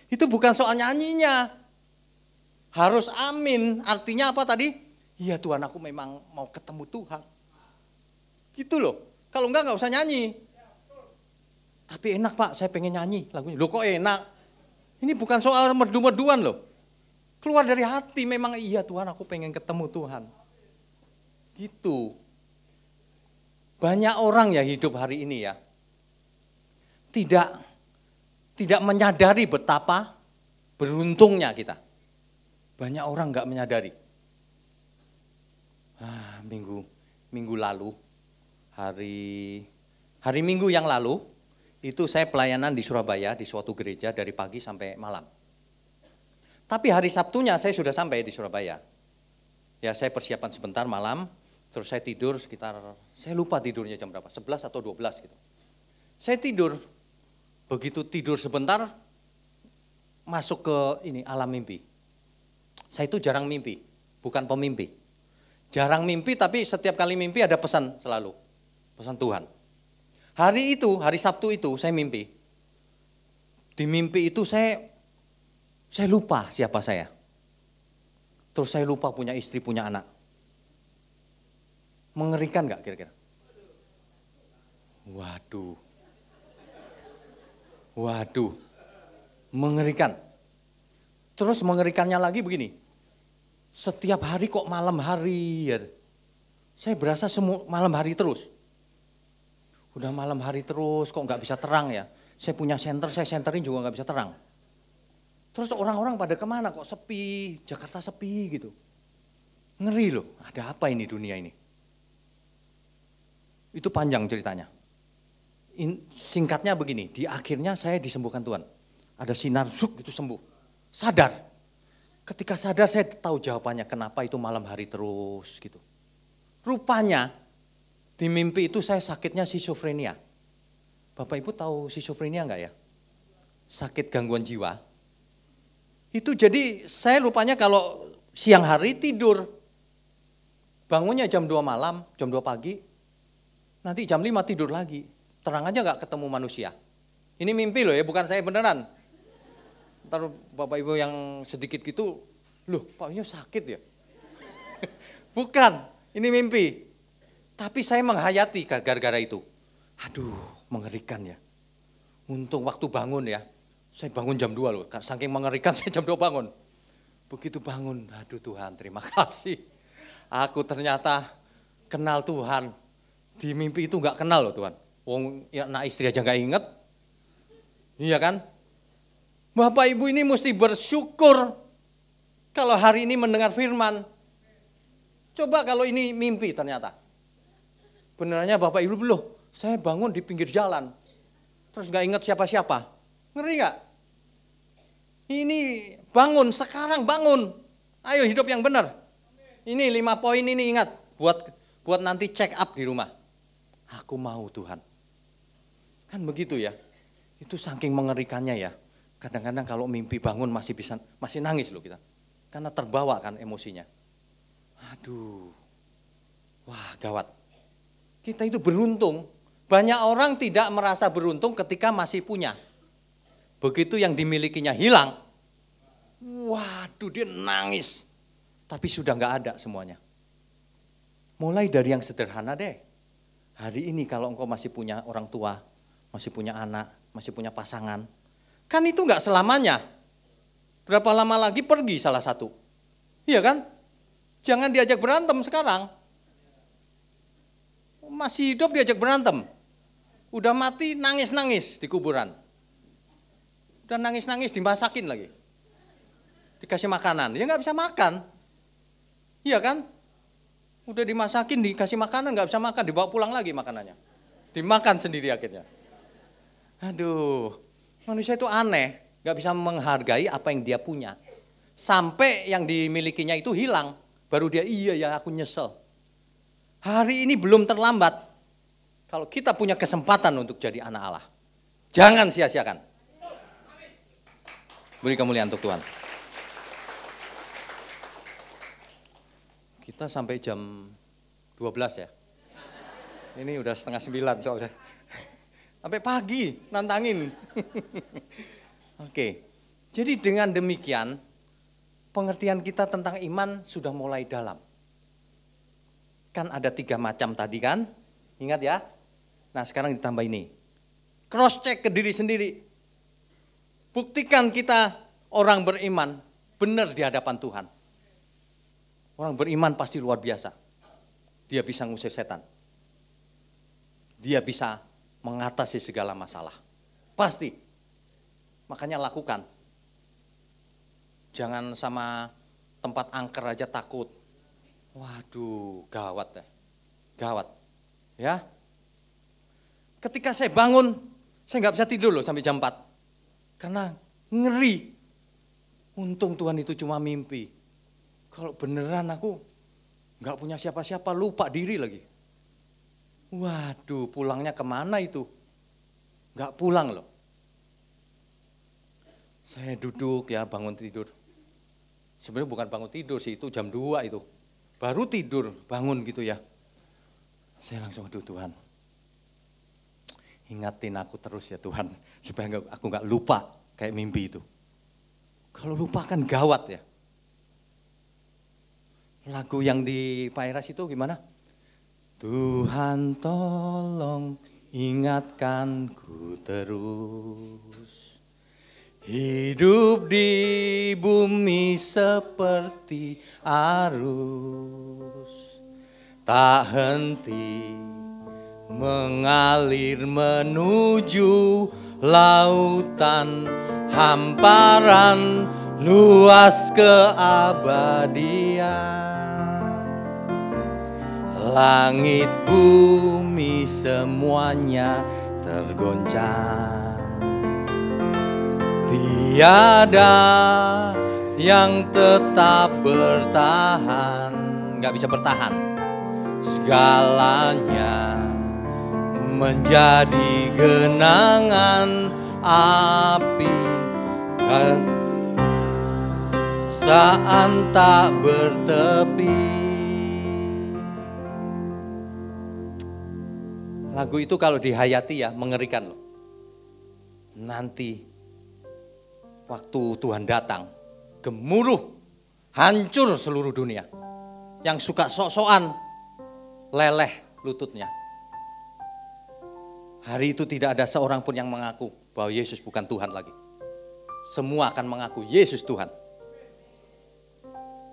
Speaker 1: Itu bukan soal nyanyinya. Harus amin. Artinya apa tadi? Iya Tuhan, aku memang mau ketemu Tuhan. Gitu loh. Kalau enggak usah nyanyi. Tapi enak Pak, saya pengen nyanyi lagunya. Loh kok enak? Ini bukan soal merdu-merduan loh. Keluar dari hati memang, iya Tuhan aku pengen ketemu Tuhan. Gitu. Banyak orang ya hidup hari ini ya, tidak menyadari betapa beruntungnya kita. Banyak orang nggak menyadari. Minggu lalu, hari Minggu yang lalu, itu saya pelayanan di Surabaya, di suatu gereja dari pagi sampai malam. Tapi hari Sabtunya saya sudah sampai di Surabaya. Ya saya persiapan sebentar malam, terus saya tidur sekitar, saya lupa tidurnya jam berapa, 11 atau 12 gitu. Saya tidur, begitu tidur sebentar, masuk ke alam mimpi. Saya itu jarang mimpi, bukan pemimpi. Jarang mimpi, tapi setiap kali mimpi ada pesan selalu, pesan Tuhan. Hari Sabtu itu saya mimpi. Di mimpi itu saya lupa siapa saya. Terus saya lupa punya istri, punya anak. Mengerikan nggak kira-kira? Waduh, mengerikan. Terus mengerikannya lagi begini. Setiap hari kok malam hari ya. Saya berasa malam hari terus. Udah malam hari terus kok nggak bisa terang ya. Saya punya senter, saya senterin juga nggak bisa terang. Terus orang-orang pada kemana kok sepi, Jakarta sepi gitu. Ngeri loh, ada apa ini dunia ini? Itu panjang ceritanya. Singkatnya begini, di akhirnya saya disembuhkan Tuhan. Ada sinar, itu sembuh. Sadar. Ketika sadar saya tahu jawabannya kenapa itu malam hari terus gitu. Rupanya di mimpi itu saya sakitnya schizofrenia. Bapak Ibu tahu schizofrenia enggak ya? Sakit gangguan jiwa. Itu jadi saya rupanya kalau siang hari tidur, bangunnya jam 2 malam, jam 2 pagi, nanti jam 5 tidur lagi. Terang aja enggak ketemu manusia. Ini mimpi loh ya, bukan saya beneran. Ntar Bapak Ibu yang sedikit gitu, loh Pak Inyo sakit ya? Bukan, ini mimpi. Tapi saya menghayati gara-gara itu. Aduh, mengerikan ya. Untung waktu bangun ya, saya bangun jam 2 loh, saking mengerikan saya jam 2 bangun. Begitu bangun, aduh Tuhan terima kasih. Aku ternyata kenal Tuhan. Di mimpi itu enggak kenal loh Tuhan. Wong ya, anak istri aja enggak inget. Iya kan? Bapak Ibu ini mesti bersyukur kalau hari ini mendengar firman. Coba kalau ini mimpi ternyata. Benerannya Bapak Ibu belum, saya bangun di pinggir jalan. Terus gak ingat siapa-siapa. Ngeri gak? Ini bangun, sekarang bangun. Ayo hidup yang benar. Ini 5 poin ini ingat. Buat nanti check up di rumah. Aku mau Tuhan. Kan begitu ya. Itu saking mengerikannya ya. Kadang-kadang kalau mimpi bangun masih nangis loh kita. Karena terbawa kan emosinya. Aduh. Wah, gawat. Kita itu beruntung. Banyak orang tidak merasa beruntung ketika masih punya. Begitu yang dimilikinya hilang. Waduh, dia nangis. Tapi sudah enggak ada semuanya. Mulai dari yang sederhana deh. Hari ini kalau engkau masih punya orang tua, masih punya anak, masih punya pasangan, kan itu enggak selamanya. Berapa lama lagi pergi salah satu. Iya kan? Jangan diajak berantem sekarang. Masih hidup diajak berantem. Udah mati nangis-nangis di kuburan. Udah nangis-nangis dimasakin lagi. Dikasih makanan, ya enggak bisa makan. Iya kan? Udah dimasakin, dikasih makanan enggak bisa makan, dibawa pulang lagi makanannya. Dimakan sendiri akhirnya. Aduh. Manusia itu aneh, gak bisa menghargai apa yang dia punya. Sampai yang dimilikinya itu hilang, baru dia iya ya aku nyesel. Hari ini belum terlambat. Kalau kita punya kesempatan untuk jadi anak Allah, jangan sia-siakan. Beri kemuliaan untuk Tuhan. Kita sampai jam 12 ya. Ini udah 8:30 soalnya. Sampai pagi, nantangin. Oke, jadi dengan demikian, pengertian kita tentang iman sudah mulai dalam. Kan ada 3 macam tadi kan, ingat ya? Nah sekarang ditambah ini, cross check ke diri sendiri. Buktikan kita orang beriman, benar di hadapan Tuhan. Orang beriman pasti luar biasa, dia bisa ngusir setan. dia bisa mengatasi segala masalah. Pasti. Makanya lakukan. Jangan sama tempat angker aja takut. Waduh, gawat ya. Gawat. Ya. Ketika saya bangun, saya nggak bisa tidur loh sampai jam 4. Karena ngeri. Untung Tuhan itu cuma mimpi. Kalau beneran aku nggak punya siapa-siapa, lupa diri lagi. Waduh, pulangnya kemana itu? Nggak pulang loh. Saya duduk ya, bangun tidur. Sebenarnya bukan bangun tidur sih, itu jam 2 itu. Baru tidur, bangun gitu ya. Saya langsung, aduh Tuhan, ingatin aku terus ya Tuhan, supaya aku nggak lupa kayak mimpi itu. Kalau lupa kan gawat ya. Lagu yang di Pak Eras itu gimana? Tuhan tolong ingatkanku terus. Hidup di bumi seperti arus. Tak henti mengalir menuju lautan hamparan luas keabadian. Langit bumi semuanya tergoncang. Tiada yang tetap bertahan, nggak bisa bertahan. Segalanya menjadi genangan api saat tak bertepi. Lagu itu kalau dihayati ya mengerikan loh. Nanti waktu Tuhan datang, gemuruh, hancur seluruh dunia. Yang suka sok-sokan, leleh lututnya. Hari itu tidak ada seorang pun yang mengaku bahwa Yesus bukan Tuhan lagi. Semua akan mengaku Yesus Tuhan.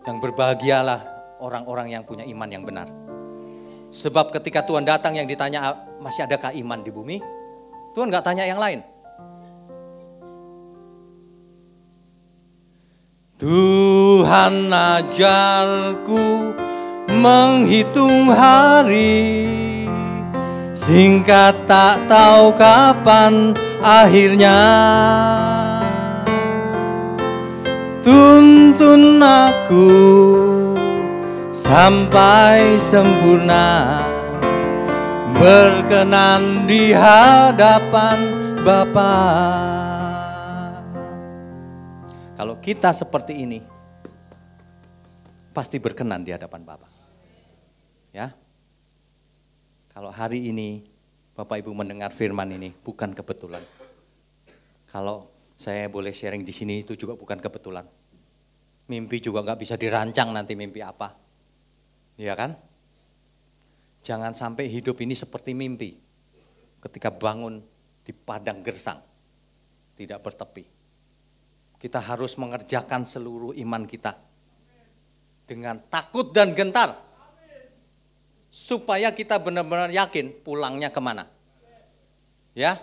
Speaker 1: Yang berbahagialah orang-orang yang punya iman yang benar. Sebab ketika Tuhan datang yang ditanya masih adakah iman di bumi? Tuhan gak tanya yang lain. Tuhan ajarku menghitung hari, singkat tak tahu kapan akhirnya. Tuntun aku sampai sempurna, berkenan di hadapan Bapa. Kalau kita seperti ini, pasti berkenan di hadapan Bapa. Ya. Kalau hari ini Bapak Ibu mendengar firman ini bukan kebetulan. Kalau saya boleh sharing di sini itu juga bukan kebetulan. Mimpi juga nggak bisa dirancang nanti mimpi apa. Iya kan? Jangan sampai hidup ini seperti mimpi. Ketika bangun di padang gersang, tidak bertepi. Kita harus mengerjakan seluruh iman kita dengan takut dan gentar. Supaya kita benar-benar yakin pulangnya kemana. Ya.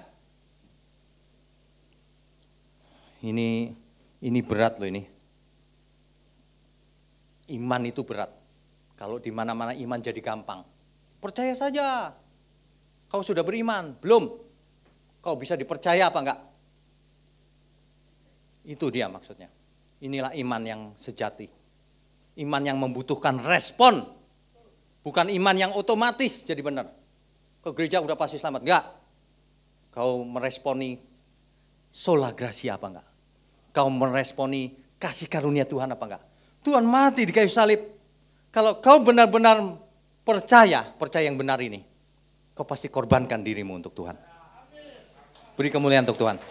Speaker 1: Ini berat loh ini. Iman itu berat. Kalau di mana-mana iman jadi gampang. Percaya saja. Kau sudah beriman, belum? Kau bisa dipercaya apa enggak? Itu dia maksudnya. Inilah iman yang sejati. Iman yang membutuhkan respon. Bukan iman yang otomatis jadi benar. Ke gereja udah pasti selamat. Enggak. Kau meresponi sola gracia apa enggak? Kau meresponi kasih karunia Tuhan apa enggak? Tuhan mati di kayu salib. Kalau kau benar-benar percaya yang benar ini, kau pasti korbankan dirimu untuk Tuhan. Beri kemuliaan untuk Tuhan.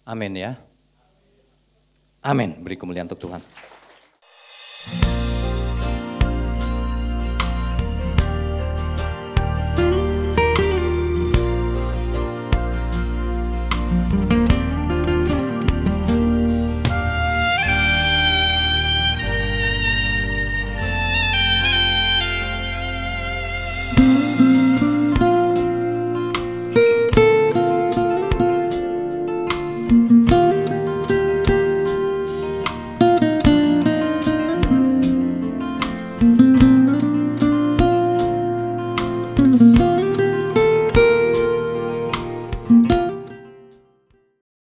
Speaker 1: Amin ya. Amin. Beri kemuliaan untuk Tuhan.